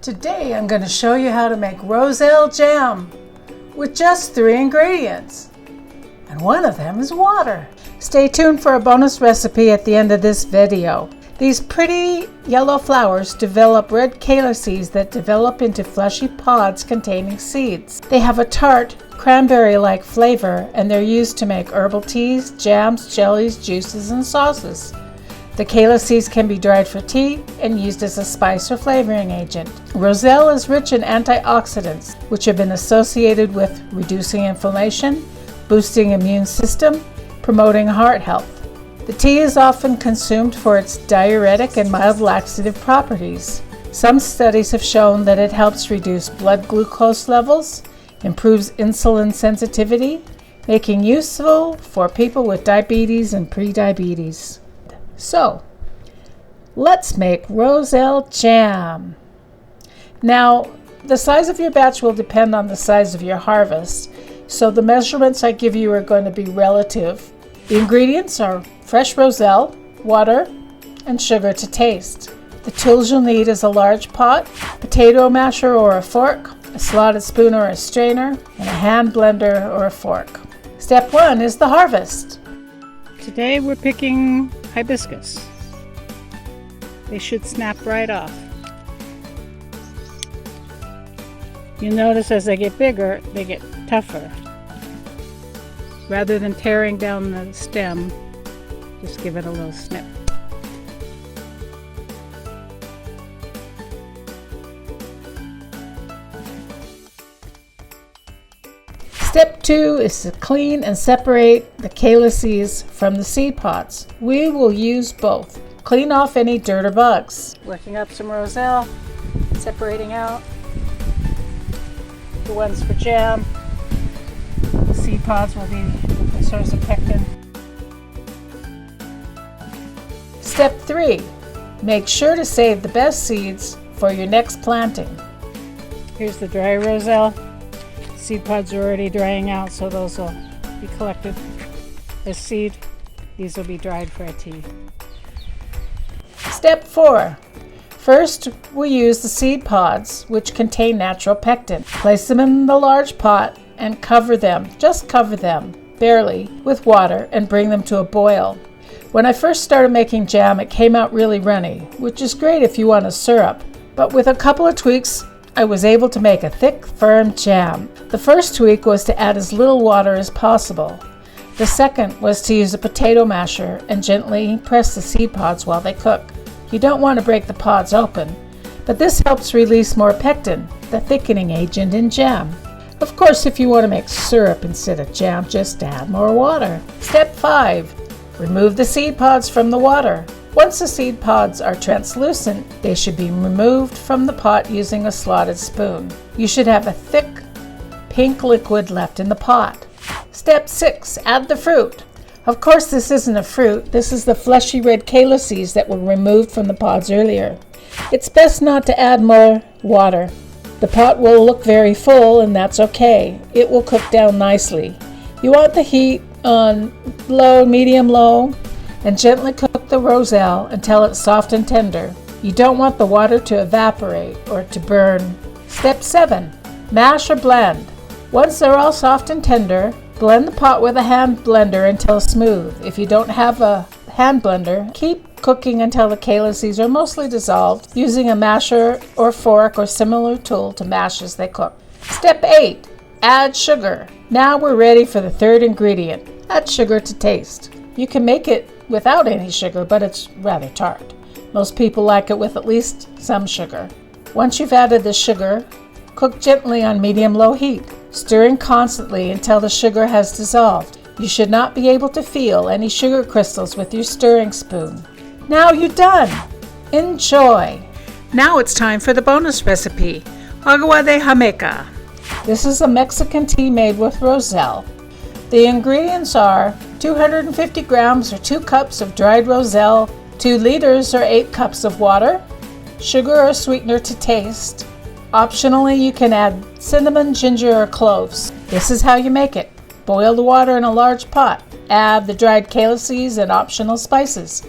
Today I'm going to show you how to make Roselle Jam with just 3 ingredients, and one of them is water. Stay tuned for a bonus recipe at the end of this video. These pretty yellow flowers develop red calyces that develop into fleshy pods containing seeds. They have a tart, cranberry-like flavor, and they're used to make herbal teas, jams, jellies, juices, and sauces. The calyces can be dried for tea and used as a spice or flavoring agent. Roselle is rich in antioxidants, which have been associated with reducing inflammation, boosting immune system, promoting heart health. The tea is often consumed for its diuretic and mild laxative properties. Some studies have shown that it helps reduce blood glucose levels, improves insulin sensitivity, making useful for people with diabetes and prediabetes. So, let's make Roselle Jam. Now, the size of your batch will depend on the size of your harvest, so the measurements I give you are going to be relative. The ingredients are fresh roselle, water, and sugar to taste. The tools you'll need is a large pot, potato masher or a fork, a slotted spoon or a strainer, and a hand blender or a fork. Step 1 is the harvest. Today we're picking hibiscus. They should snap right off. You'll notice as they get bigger, they get tougher. Rather than tearing down the stem, just give it a little snip. Step 2 is to clean and separate the calyces from the seed pods. We will use both. Clean off any dirt or bugs. Working up some roselle, separating out the ones for jam. The seed pods will be the source of pectin. Step 3, make sure to save the best seeds for your next planting. Here's the dry roselle. Seed pods are already drying out, so those will be collected as seed. These will be dried for a tea. Step 4. First, we use the seed pods, which contain natural pectin. Place them in the large pot and cover them, just cover them, barely, with water and bring them to a boil. When I first started making jam, it came out really runny, which is great if you want a syrup. But with a couple of tweaks, I was able to make a thick, firm jam. The first tweak was to add as little water as possible. The second was to use a potato masher and gently press the seed pods while they cook. You don't want to break the pods open, but this helps release more pectin, the thickening agent in jam. Of course, if you want to make syrup instead of jam, just add more water. Step 5. Remove the seed pods from the water. Once the seed pods are translucent, they should be removed from the pot using a slotted spoon. You should have a thick, pink liquid left in the pot. Step 6. Add the fruit. Of course, this isn't a fruit. This is the fleshy red calyces that were removed from the pods earlier. It's best not to add more water. The pot will look very full, and that's okay. It will cook down nicely. You want the heat on low, medium-low, and gently cook the roselle until it's soft and tender. You don't want the water to evaporate or to burn. Step 7. Mash or blend. Once they're all soft and tender, blend the pot with a hand blender until smooth. If you don't have a hand blender, keep cooking until the calyces are mostly dissolved, using a masher or fork or similar tool to mash as they cook. Step 8. Add sugar. Now we're ready for the third ingredient. Add sugar to taste. You can make it without any sugar, but it's rather tart. Most people like it with at least some sugar. Once you've added the sugar, cook gently on medium-low heat, stirring constantly until the sugar has dissolved. You should not be able to feel any sugar crystals with your stirring spoon. Now you're done! Enjoy! Now it's time for the bonus recipe, agua de Jamaica. This is a Mexican tea made with roselle. The ingredients are 250 grams or 2 cups of dried roselle, 2 liters or 8 cups of water, sugar or sweetener to taste. Optionally, you can add cinnamon, ginger, or cloves. This is how you make it. Boil the water in a large pot. Add the dried calyces and optional spices.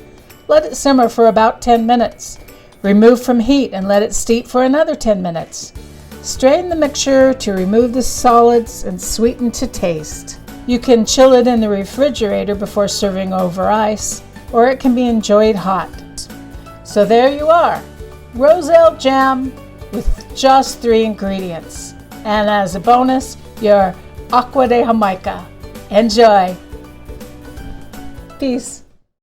Let it simmer for about 10 minutes. Remove from heat and let it steep for another 10 minutes. Strain the mixture to remove the solids and sweeten to taste. You can chill it in the refrigerator before serving over ice, or it can be enjoyed hot. So there you are, Roselle Jam with just 3 ingredients. And as a bonus, your agua de Jamaica. Enjoy! Peace.